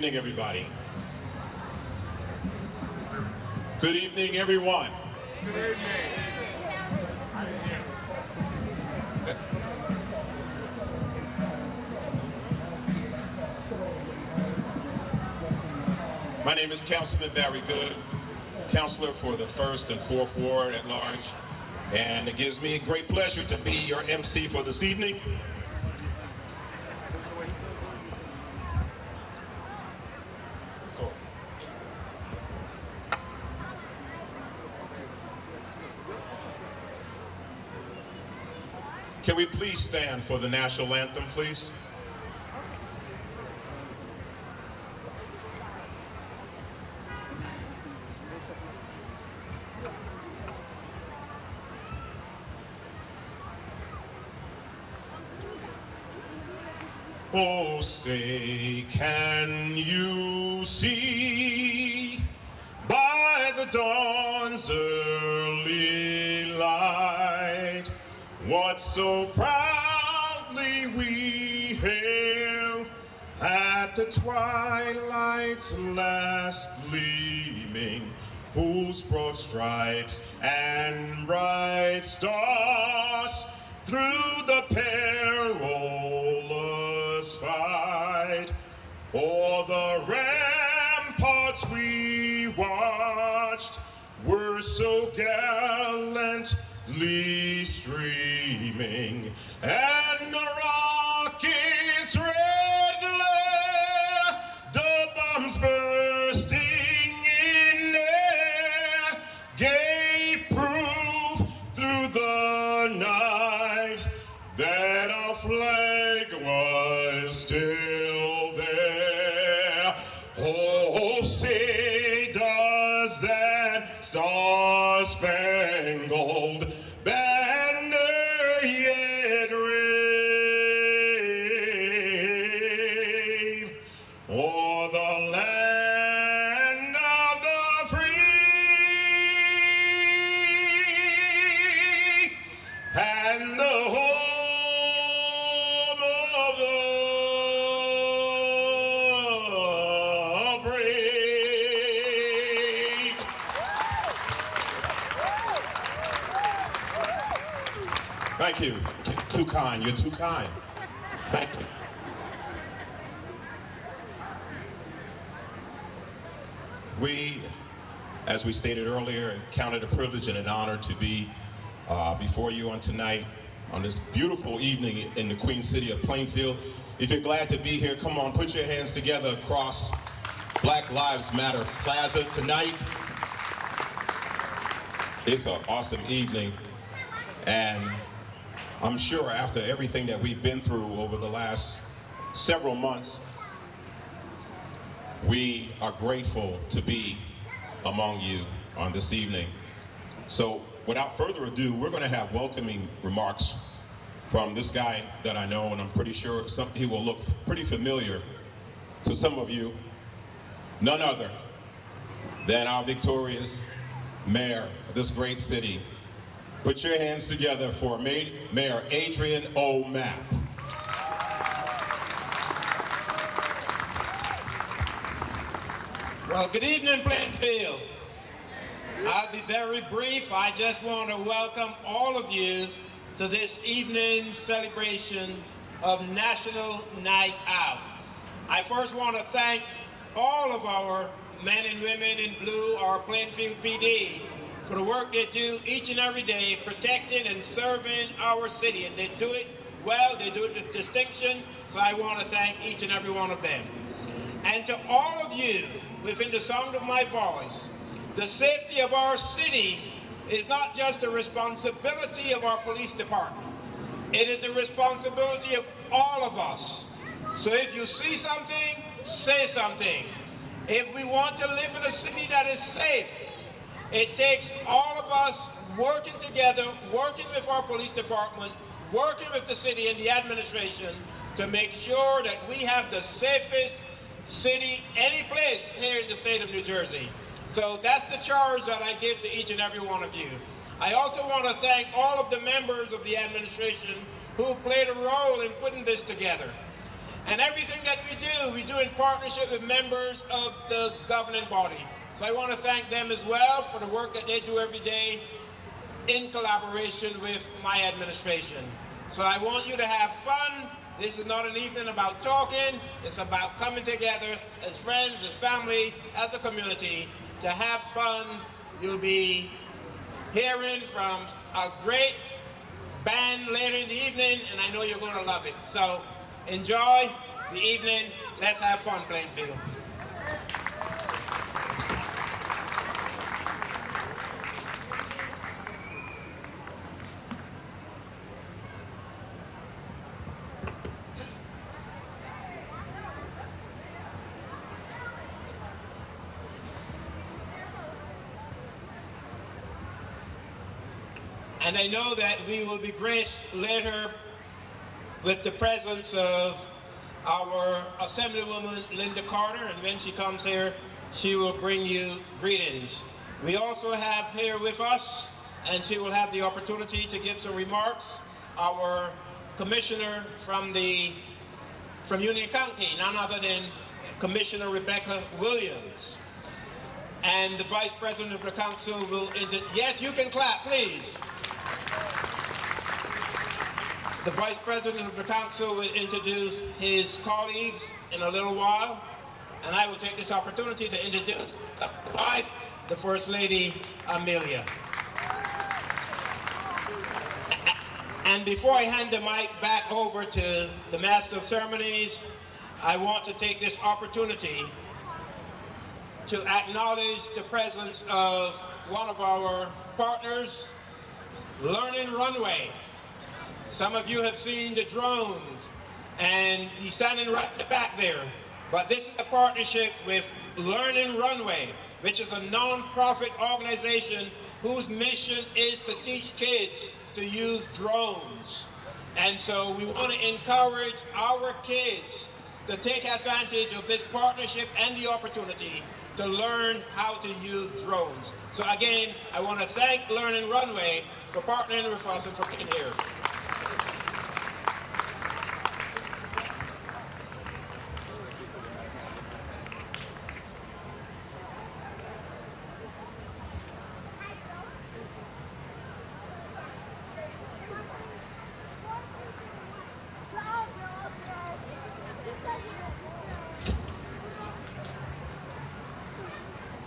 evening, everybody. Good evening, everyone. Good evening. My name is Councilman Barry Good, Councilor for the 1st and 4th Ward at large, and it gives me a great pleasure to be your MC for this evening. Can we please stand for the National Anthem, please? Oh, say, can you see by the dawn's early light what so proudly we hailed at the twilight's last gleaming, whose broad stripes and bright stars through the perilous fight o'er the ramparts we watched were so gallantly streaming, and the rocket's red glare, the bombs bursting in air, gave proof through the night that our flag was still there. Oh, say does that star-spangled banner yet wave o'er the land of the free and the home of the brave. Thank you. Too kind. You're too kind. Thank you. We, as we stated earlier, count it a privilege and an honor to be before you on tonight, on this beautiful evening in the Queen City of Plainfield. If you're glad to be here, come on, put your hands together across Black Lives Matter Plaza tonight. It's an awesome evening, and I'm sure after everything that we've been through over the last several months, we are grateful to be among you on this evening. So without further ado, we're going to have welcoming remarks from this guy that I know, and I'm pretty sure he will look pretty familiar to some of you. None other than our victorious mayor of this great city. Put your hands together for Mayor Adrian O. Mapp. Well, good evening, Plainfield. I'll be very brief. I just want to welcome all of you to this evening's celebration of National Night Out. I first want to thank all of our men and women in blue, our Plainfield PD, for the work they do each and every day, protecting and serving our city. And they do it well, they do it with distinction, so I want to thank each and every one of them. And to all of you, within the sound of my voice, the safety of our city is not just the responsibility of our police department. It is the responsibility of all of us. So if you see something, say something. If we want to live in a city that is safe, it takes all of us working together, working with our police department, working with the city and the administration to make sure that we have the safest city, any place here in the state of New Jersey. So that's the charge that I give to each and every one of you. I also want to thank all of the members of the administration who played a role in putting this together. And everything that we do in partnership with members of the governing body. So I want to thank them as well for the work that they do every day in collaboration with my administration. So I want you to have fun. This is not an evening about talking. It's about coming together as friends, as family, as a community to have fun. You'll be hearing from a great band later in the evening, and I know you're going to love it. So enjoy the evening. Let's have fun, Plainfield. And I know that we will be graced later with the presence of our Assemblywoman Linda Carter, and when she comes here, she will bring you greetings. We also have here with us, and she will have the opportunity to give some remarks, our commissioner from Union County, none other than Commissioner Rebecca Williams. And the Vice President of the Council will, yes, you can clap, please. The Vice President of the Council will introduce his colleagues in a little while, and I will take this opportunity to introduce the First Lady, Amelia. And before I hand the mic back over to the Master of Ceremonies, I want to take this opportunity to acknowledge the presence of one of our partners, Learning Runway. Some of you have seen the drones, and he's standing right in the back there. But this is a partnership with Learning Runway, which is a non-profit organization whose mission is to teach kids to use drones. And so we want to encourage our kids to take advantage of this partnership and the opportunity to learn how to use drones. So again, I want to thank Learning Runway for partnering with us and for being here.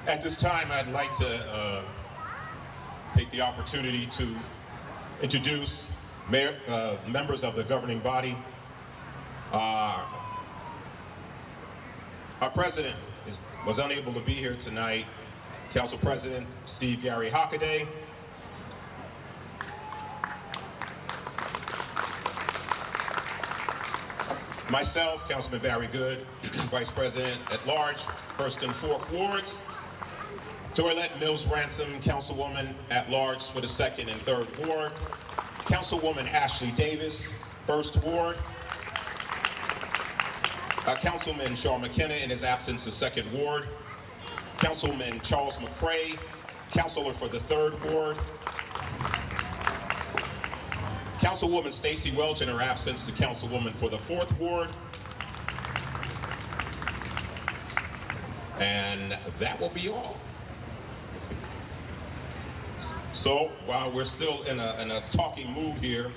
At this time, I'd like to take the opportunity to introduce members of the governing body. Our president was unable to be here tonight, Council President Steve Gary Hockaday. Myself, Councilman Barry Good, Vice President at Large, 1st and 4th Wards. Toilette Mills Ransom, Councilwoman at Large for the 2nd and 3rd Ward. Councilwoman Ashley Davis, 1st Ward. Councilman Sean McKenna in his absence, the 2nd Ward. Councilman Charles McCray, Councilor for the 3rd Ward. Councilwoman Stacy Welch in her absence, the Councilwoman for the 4th Ward. And that will be all. So while we're still in a talking mood here,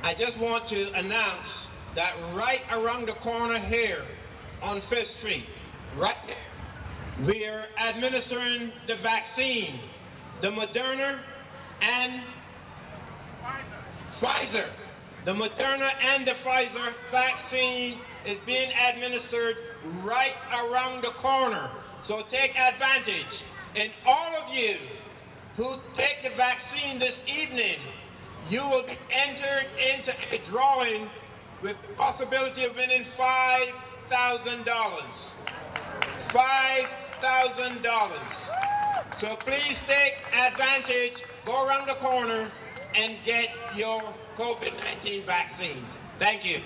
I just want to announce that right around the corner here on 5th Street, right there, we are administering the vaccine, the Moderna and Pfizer. The Moderna and the Pfizer vaccine is being administered right around the corner. So take advantage. And all of you who take the vaccine this evening, you will be entered into a drawing with the possibility of winning $5,000. $5,000. So please take advantage, go around the corner, and get your COVID-19 vaccine. Thank you.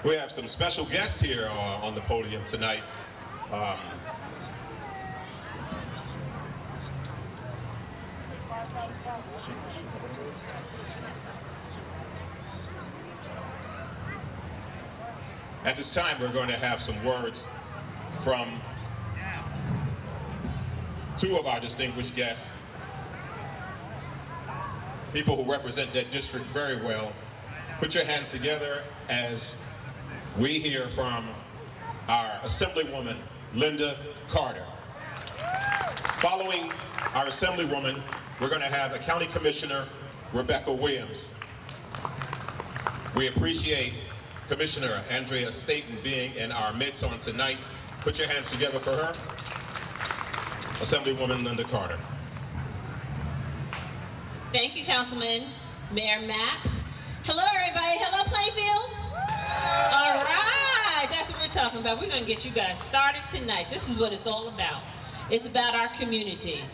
We have some special guests here on the podium tonight. At this time, we're going to have some words from two of our distinguished guests, people who represent that district very well. Put your hands together as we hear from our Assemblywoman, Linda Carter. Following our Assemblywoman, we're going to have the County Commissioner, Rebecca Williams. We appreciate Commissioner Andrea Staten being in our midst on tonight. Put your hands together for her. Assemblywoman Linda Carter. Thank you, Councilman. Mayor Mapp. Hello, everybody. Hello, Plainfield. All right. That's what we're talking about. We're going to get you guys started tonight. This is what it's all about. It's about our community.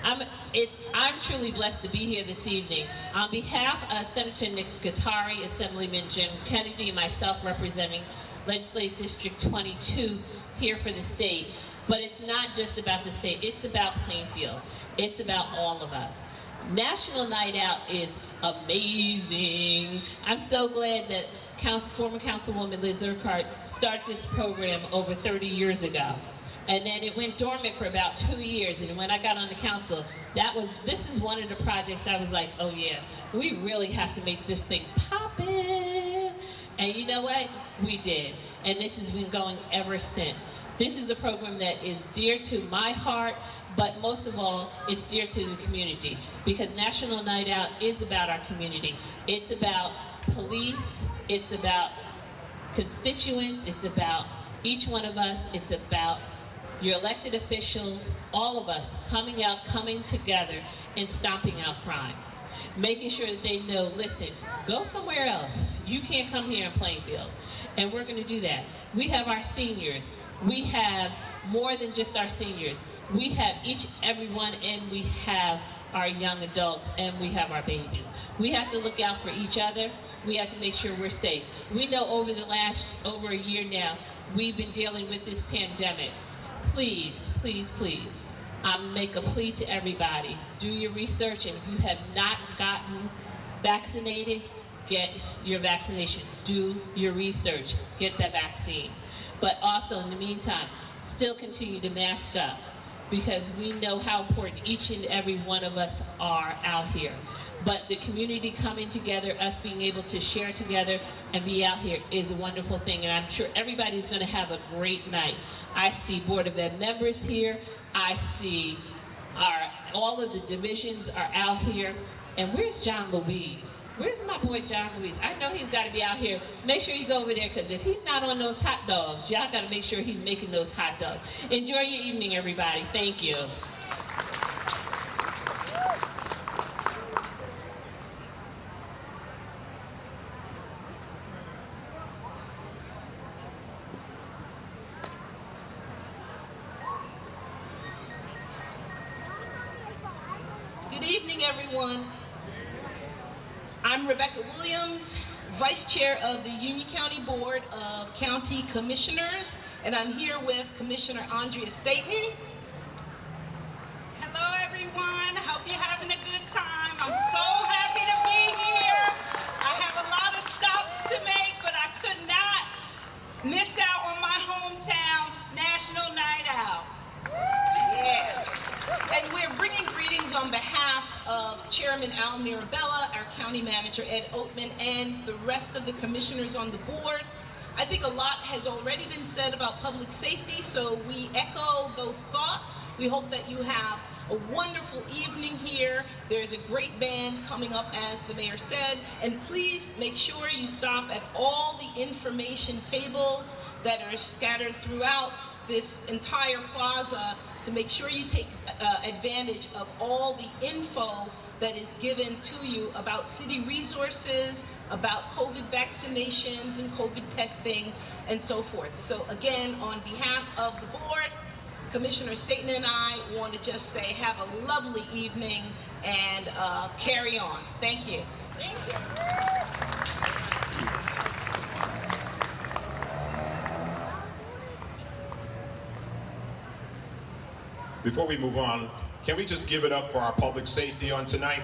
I'm truly blessed to be here this evening. On behalf of Senator Nick Scutari, Assemblyman Jim Kennedy, and myself representing Legislative District 22 here for the state. But it's not just about the state, it's about Plainfield. It's about all of us. National Night Out is amazing. I'm so glad that former Councilwoman Liz Urquhart started this program over 30 years ago. And then it went dormant for about 2 years. And when I got on the council, this is one of the projects I was like, oh yeah, we really have to make this thing poppin'. And you know what? We did. And this has been going ever since. This is a program that is dear to my heart, but most of all, it's dear to the community, because National Night Out is about our community. It's about police, it's about constituents, it's about each one of us, it's about your elected officials, all of us coming out, coming together, and stomping out crime. Making sure that they know, listen, go somewhere else. You can't come here in Plainfield. And we're going to do that. We have our seniors. We have more than just our seniors. We have everyone, and we have our young adults, and we have our babies. We have to look out for each other. We have to make sure we're safe. We know over a year now, we've been dealing with this pandemic. Please, please, please, make a plea to everybody. Do your research, and if you have not gotten vaccinated, get your vaccination. Do your research, get that vaccine. But also, in the meantime, still continue to mask up, because we know how important each and every one of us are out here. But the community coming together, us being able to share together and be out here is a wonderful thing, and I'm sure everybody's going to have a great night. I see Board of Ed members here. I see all of the divisions are out here. And where's John Louise? Where's my boy John Louise? I know he's got to be out here. Make sure you go over there, because if he's not on those hot dogs, y'all got to make sure he's making those hot dogs. Enjoy your evening, everybody. Thank you. Good evening, everyone. I'm Rebecca Williams, Vice Chair of the Union County Board of County Commissioners, and I'm here with Commissioner Andrea Staten. Hello, everyone. Hope you're having a good time. I'm so happy to be here. I have a lot of stops to make, but I could not miss out on my hometown National Night Out. Yeah. And we're bringing greetings on behalf of Chairman Al Mirabella, our County Manager Ed Oatman, and the rest of the commissioners on the board. I think a lot has already been said about public safety, so we echo those thoughts. We hope that you have a wonderful evening here. There's a great band coming up, as the mayor said, and please make sure you stop at all the information tables that are scattered throughout this entire plaza to make sure you take advantage of all the info that is given to you about city resources, about COVID vaccinations and COVID testing, and so forth. So again, on behalf of the board, Commissioner Staten and I want to just say have a lovely evening and carry on. Thank you. Thank you. before we move on, can we just give it up for our public safety on tonight?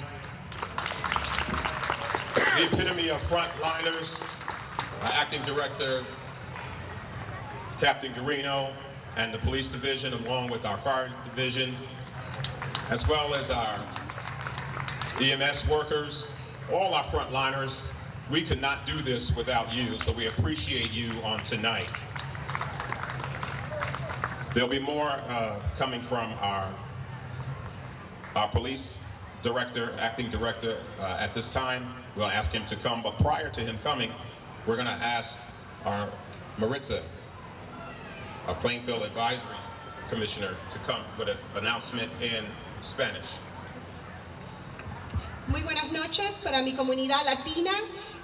The epitome of frontliners, our acting director, Captain Guarino, and the police division, along with our fire division, as well as our EMS workers, all our frontliners. We could not do this without you, so we appreciate you on tonight. There'll be more coming from our police director, acting director at this time. We'll ask him to come, but prior to him coming, we're gonna ask our Maritza, our Plainfield Advisory Commissioner, to come with an announcement in Spanish. Muy buenas noches para mi comunidad latina.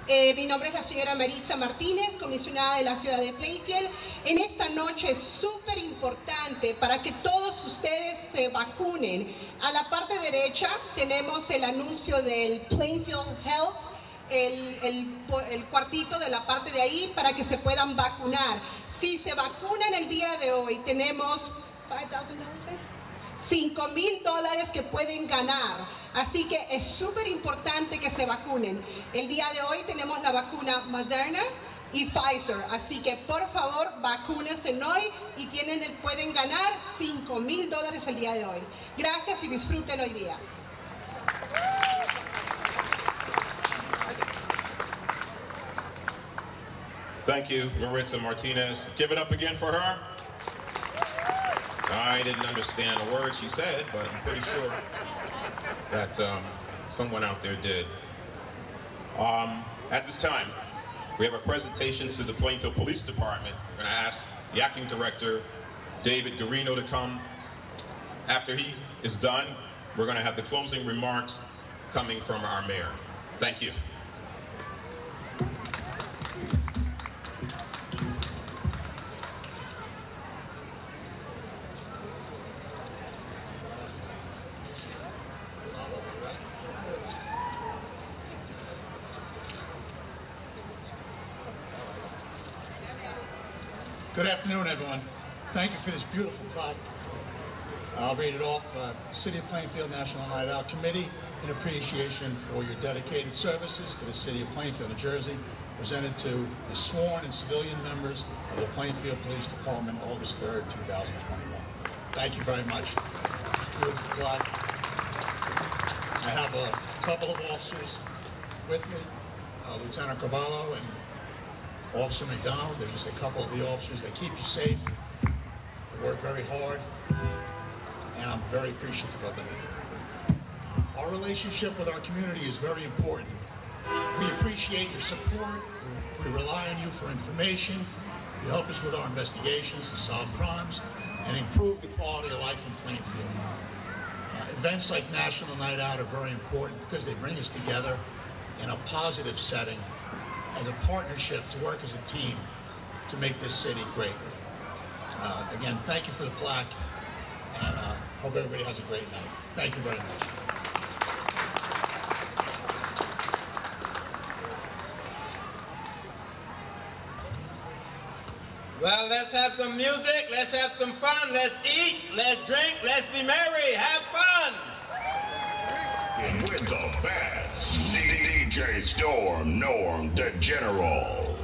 Mi nombre es la señora Maritza Martínez, comisionada de la ciudad de Plainfield. En esta noche es súper importante para que todos ustedes se vacunen. A la parte derecha tenemos el anuncio del Plainfield Health, el cuartito de la parte de ahí para que se puedan vacunar. Si se vacunan el día de hoy, tenemos $5,000 que pueden ganar. Así que es súper importante que se vacunen. El día de hoy tenemos la vacuna Moderna y Pfizer. Así que por favor, vacúnense hoy y pueden ganar $5,000 el día de hoy. Gracias y disfruten hoy día. Thank you, Maritza Martinez. Give it up again for her. I didn't understand a word she said, but I'm pretty sure that someone out there did. At this time, we have a presentation to the Plainfield Police Department. We're going to ask the acting director, David Guarino, to come. After he is done, we're going to have the closing remarks coming from our mayor. Thank you. Good afternoon, everyone. Thank you for this beautiful plaque. I'll read it off. City of Plainfield National Night Out Committee, in appreciation for your dedicated services to the City of Plainfield, New Jersey, presented to the sworn and civilian members of the Plainfield Police Department, August 3rd, 2021. Thank you very much. Beautiful plaque. I have a couple of officers with me, Lieutenant Cavallo and Officer Mcdonald. They're just a couple of the officers. They keep you safe. They work very hard, and I'm very appreciative of them. Our relationship with our community is very important. We appreciate your support. We rely on you for information. You help us with our investigations to solve crimes and improve the quality of life in Plainfield. Events like National Night Out are very important because they bring us together in a positive setting and a partnership to work as a team to make this city great. Again, thank you for the plaque, and hope everybody has a great night. Thank you very much. Well, let's have some music, let's have some fun, let's eat, let's drink, let's be merry, have fun! With the best, DJ Storm Norm the General.